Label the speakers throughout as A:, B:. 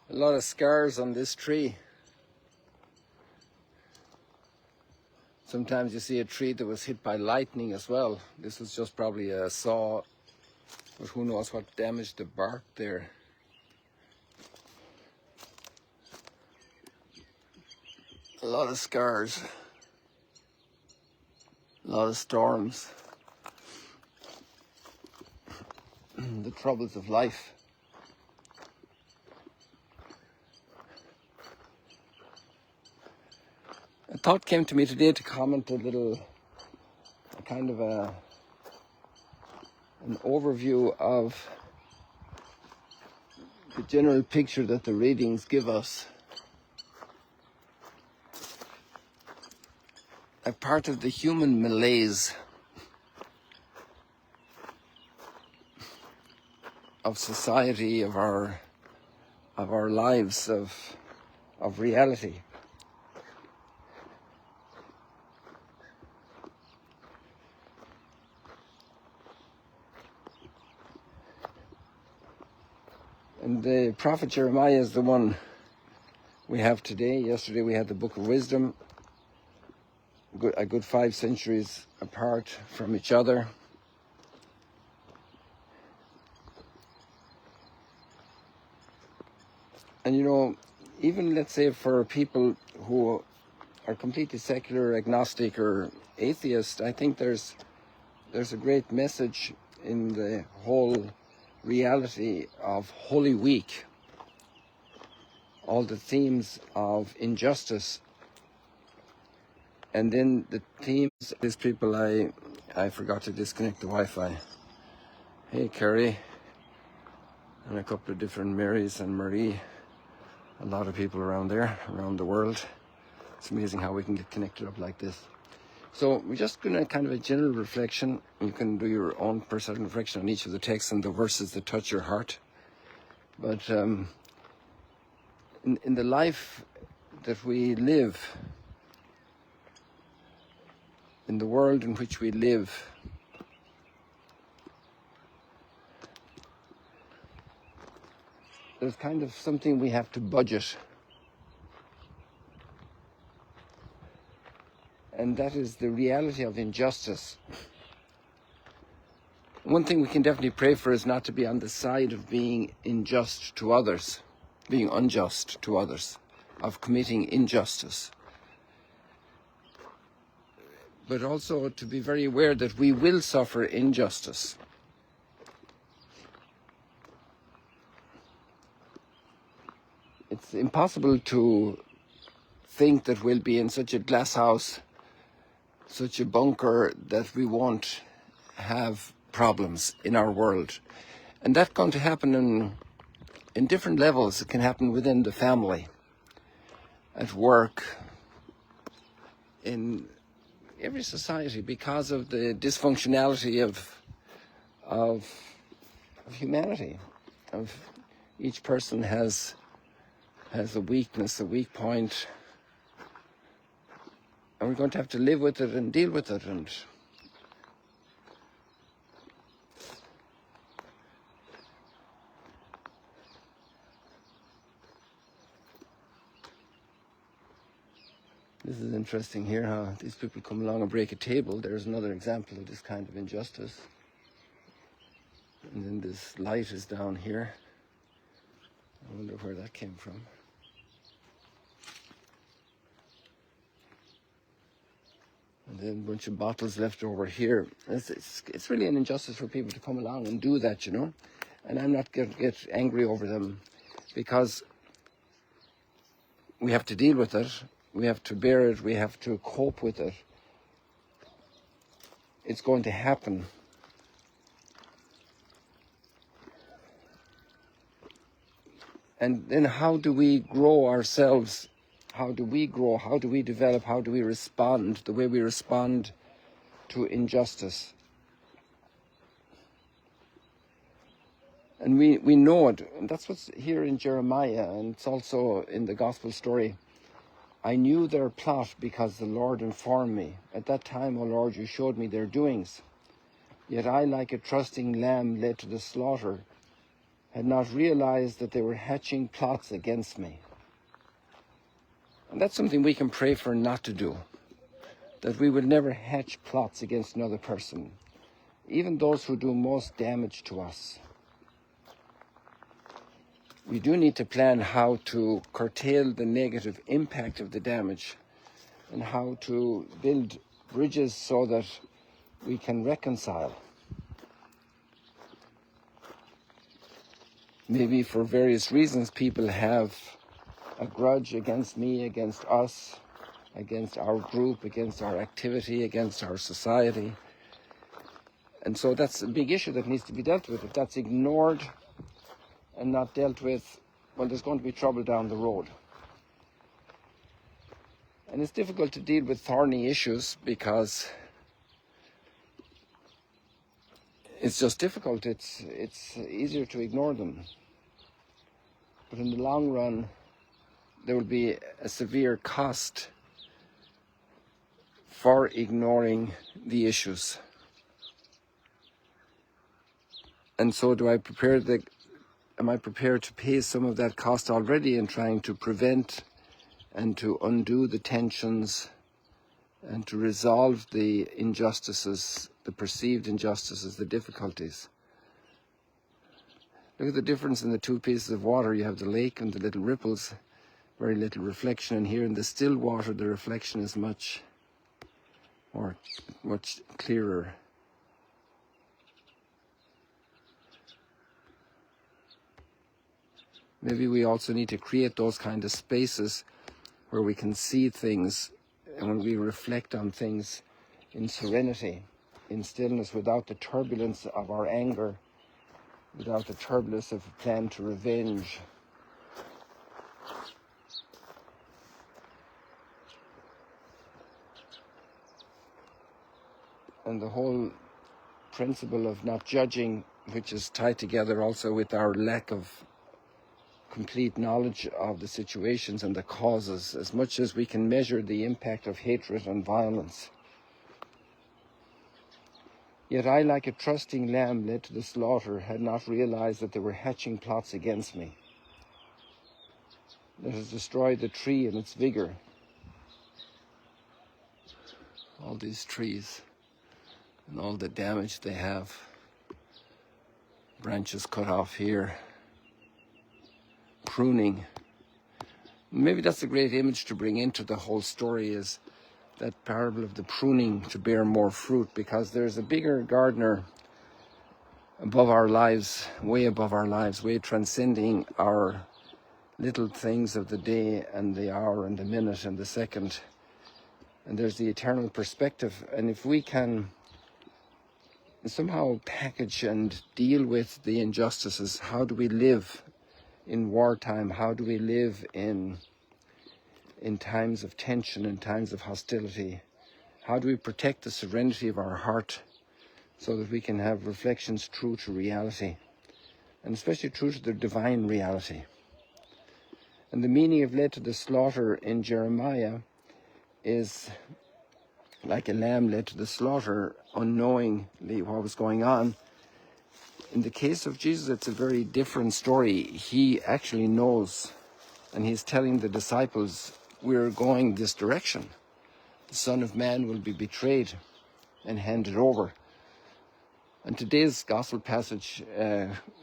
A: A lot of scars on this tree. Sometimes you see a tree that was hit by lightning as well. This was just probably a saw, but who knows what damaged the bark there. A lot of scars. A lot of storms. The troubles of life. A thought came to me today to comment an overview of the general picture that the readings give us. A part of the human malaise of society, of our lives, of reality. And the prophet Jeremiah is the one we have today. Yesterday we had the Book of Wisdom, a good 5 centuries apart from each other. And you know, even let's say for people who are completely secular, agnostic or atheist, I think there's a great message in the whole reality of Holy Week. All the themes of injustice. And then the themes, these people, I forgot to disconnect the Wi-Fi. Hey Carrie, and a couple of different Marys and Marie. A lot of people around there, around the world. It's amazing how we can get connected up like this. So we're just going to kind of a general reflection. You can do your own personal reflection on each of the texts and the verses that touch your heart. But in the life that we live, in the world in which we live, there's kind of something we have to budget. And that is the reality of injustice. One thing we can definitely pray for is not to be on the side of being unjust to others, being unjust to others, of committing injustice. But also to be very aware that we will suffer injustice. It's impossible to think that we'll be in such a glass house, such a bunker, that we won't have problems in our world. And that's going to happen in different levels. It can happen within the family, at work, in every society, because of the dysfunctionality of humanity. Of each person has a weakness, a weak point. And we're going to have to live with it and deal with it. And this is interesting here, how these people come along and break a table. There's another example of this kind of injustice. And then this light is down here. I wonder where that came from. And then a bunch of bottles left over here. It's really an injustice for people to come along and do that, you know. And I'm not going to get angry over them, because we have to deal with it. We have to bear it. We have to cope with it. It's going to happen. And then how do we grow ourselves? How do we grow? How do we develop? How do we respond the way we respond to injustice? And we know it. And that's what's here in Jeremiah, and it's also in the gospel story. I knew their plot because the Lord informed me. At that time, O Lord, you showed me their doings. Yet I, like a trusting lamb led to the slaughter, had not realized that they were hatching plots against me. And that's something we can pray for not to do, that we will never hatch plots against another person, even those who do most damage to us. We do need to plan how to curtail the negative impact of the damage and how to build bridges so that we can reconcile. Maybe for various reasons people have a grudge against me, against us, against our group, against our activity, against our society. And so that's a big issue that needs to be dealt with. If that's ignored and not dealt with, well, there's going to be trouble down the road. And it's difficult to deal with thorny issues because it's just difficult. It's easier to ignore them. But in the long run, there will be a severe cost for ignoring the issues. And so am I prepared to pay some of that cost already in trying to prevent and to undo the tensions and to resolve the injustices, the perceived injustices, the difficulties? Look at the difference in the two pieces of water. You have the lake and the little ripples, very little reflection. And here in the still water, the reflection is much clearer. Maybe we also need to create those kind of spaces where we can see things and when we reflect on things in serenity, in stillness, without the turbulence of our anger, without the turbulence of a plan to revenge. And the whole principle of not judging, which is tied together also with our lack of complete knowledge of the situations and the causes, as much as we can measure the impact of hatred and violence. Yet I, like a trusting lamb led to the slaughter, had not realized that they were hatching plots against me. Let us destroy the tree and its vigor. All these trees and all the damage they have. Branches cut off here. Pruning. Maybe that's a great image to bring into the whole story, is that parable of the pruning to bear more fruit, because there's a bigger gardener above our lives, way transcending our little things of the day and the hour and the minute and the second. And there's the eternal perspective. And if we can somehow package and deal with the injustices, how do we live in wartime? How do we live in times of tension, in times of hostility? How do we protect the serenity of our heart so that we can have reflections true to reality, and especially true to the divine reality? And the meaning of led to the slaughter in Jeremiah is like a lamb led to the slaughter, unknowingly what was going on. In the case of Jesus, it's a very different story. He actually knows, and he's telling the disciples, we're going this direction. The Son of Man will be betrayed and handed over. And today's gospel passage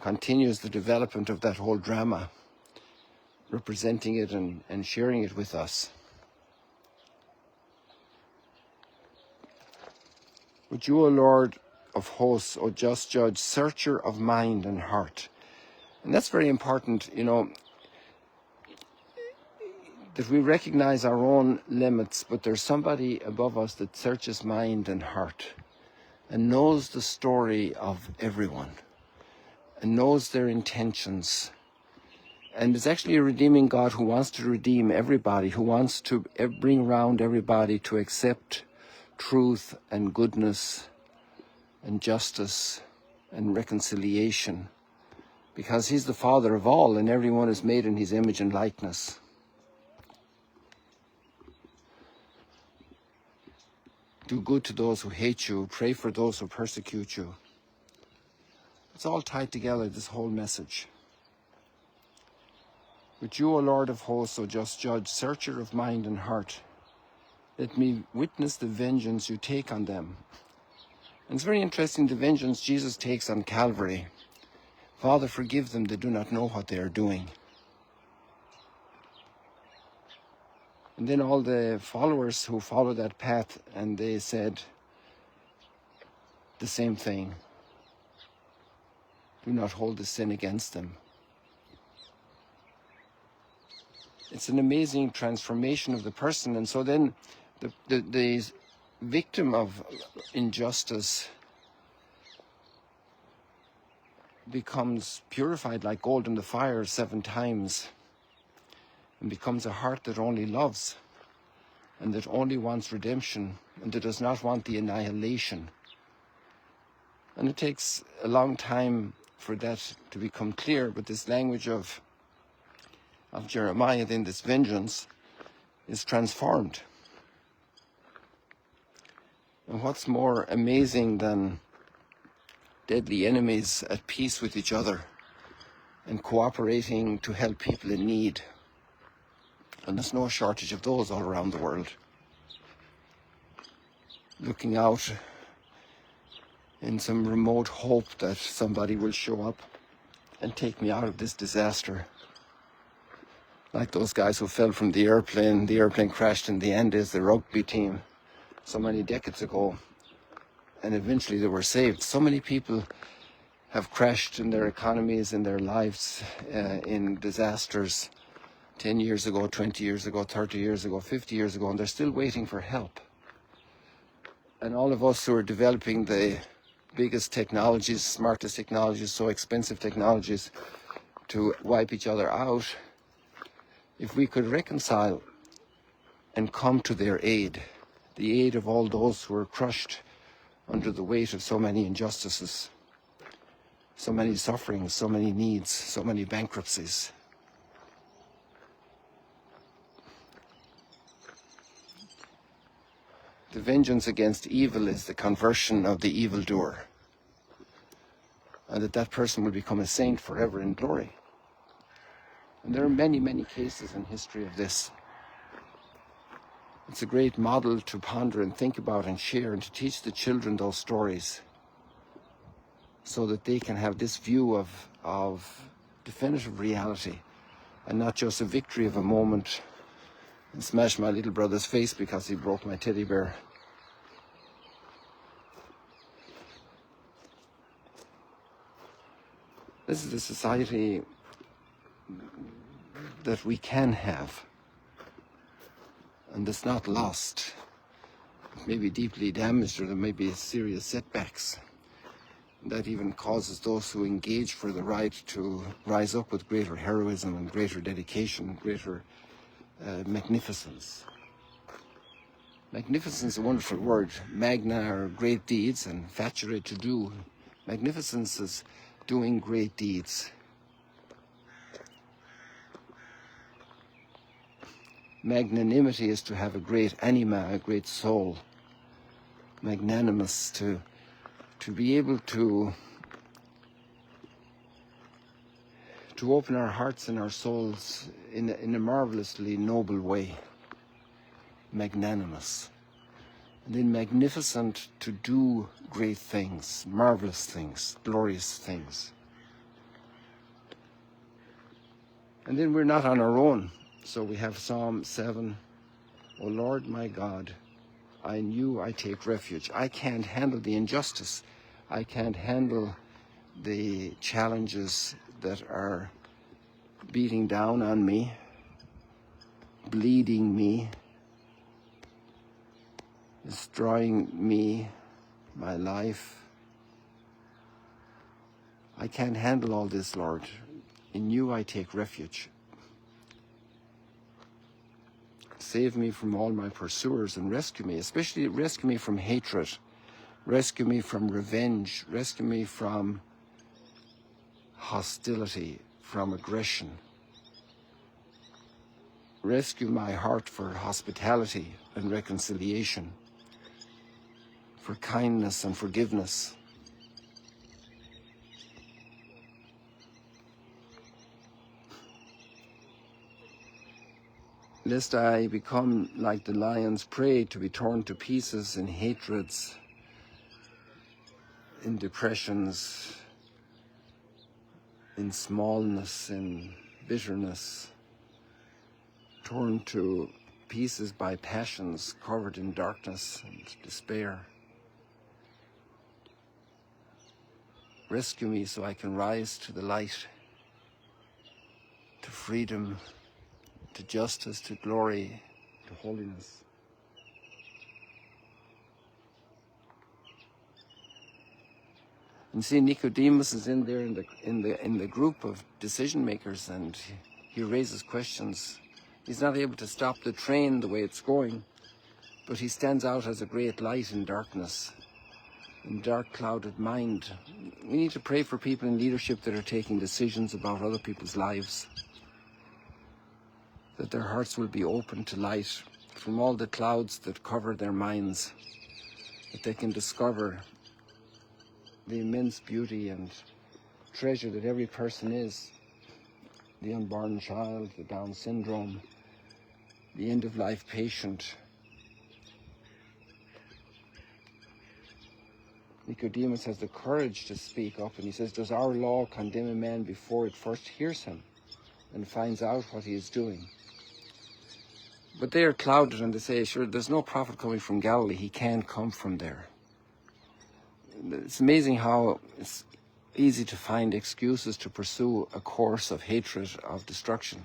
A: continues the development of that whole drama, representing it and sharing it with us. Would you, O Lord of hosts, O just judge, searcher of mind and heart? And that's very important, that we recognize our own limits, but there's somebody above us that searches mind and heart and knows the story of everyone and knows their intentions. And it's actually a redeeming God who wants to redeem everybody, who wants to bring around everybody to accept truth and goodness and justice and reconciliation, because he's the Father of all and everyone is made in his image and likeness. Do good to those who hate you, pray for those who persecute you. It's all tied together, this whole message. But you, O Lord of hosts, O just judge, searcher of mind and heart, let me witness the vengeance you take on them. And it's very interesting, the vengeance Jesus takes on Calvary. Father, forgive them, they do not know what they are doing. And then all the followers who followed that path, and they said the same thing. Do not hold the sin against them. It's an amazing transformation of the person. And so then the victim of injustice becomes purified like gold in the fire 7 times, and becomes a heart that only loves, and that only wants redemption, and that does not want the annihilation. And it takes a long time for that to become clear, but this language of Jeremiah, then this vengeance, is transformed. And what's more amazing than deadly enemies at peace with each other and cooperating to help people in need? And there's no shortage of those all around the world. Looking out in some remote hope that somebody will show up and take me out of this disaster. Like those guys who fell from the airplane crashed in the Andes, the rugby team, so many decades ago, and eventually they were saved. So many people have crashed in their economies, in their lives, in disasters 10 years ago, 20 years ago, 30 years ago, 50 years ago, and they're still waiting for help. And all of us who are developing the biggest technologies, smartest technologies, so expensive technologies to wipe each other out, if we could reconcile and come to their aid, the aid of all those who are crushed under the weight of so many injustices, so many sufferings, so many needs, so many bankruptcies. The vengeance against evil is the conversion of the evildoer, and that person will become a saint forever in glory. And there are many, many cases in history of this. It's a great model to ponder and think about and share, and to teach the children those stories, so that they can have this view of definitive reality, and not just a victory of a moment and smash my little brother's face because he broke my teddy bear. This is a society that we can have, and it's not lost. It may be deeply damaged, or there may be serious setbacks. That even causes those who engage for the right to rise up with greater heroism and greater dedication and greater magnificence. Magnificence is a wonderful word. Magna are great deeds, and facere to do. Magnificence is doing great deeds. Magnanimity is to have a great anima, a great soul. Magnanimous, to be able to open our hearts and our souls in a marvelously noble way. Magnanimous. And then magnificent, to do great things, marvelous things, glorious things. And then we're not on our own. So we have Psalm 7, O Lord my God, in you I take refuge. I can't handle the injustice. I can't handle the challenges that are beating down on me, bleeding me, destroying me, my life. I can't handle all this, Lord. In you I take refuge. Save me from all my pursuers and rescue me, especially rescue me from hatred, rescue me from revenge, rescue me from hostility, from aggression. Rescue my heart for hospitality and reconciliation, for kindness and forgiveness. lest I become like the lion's prey, to be torn to pieces in hatreds, in depressions, in smallness, in bitterness, torn to pieces by passions covered in darkness and despair. Rescue me so I can rise to the light, to freedom, to justice, to glory, to holiness. And see, Nicodemus is in there in the group of decision makers, and he raises questions. He's not able to stop the train the way it's going, but he stands out as a great light in darkness, in dark, clouded mind. We need to pray for people in leadership that are taking decisions about other people's lives, that their hearts will be open to light from all the clouds that cover their minds, that they can discover the immense beauty and treasure that every person is. The unborn child, the Down syndrome, the end-of-life patient. Nicodemus has the courage to speak up, and he says, does our law condemn a man before it first hears him and finds out what he is doing? But they are clouded, and they say, sure, there's no prophet coming from Galilee. He can't come from there. It's amazing how it's easy to find excuses to pursue a course of hatred, of destruction.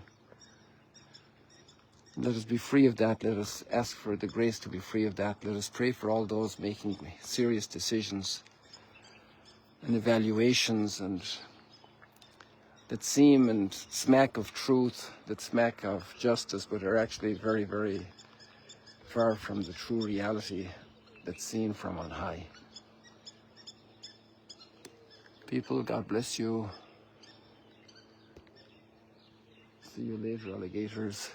A: Let us be free of that. Let us ask for the grace to be free of that. Let us pray for all those making serious decisions and evaluations and that seem and smack of truth, that smack of justice, but are actually very, very far from the true reality that's seen from on high. People, God bless you. See you later, alligators.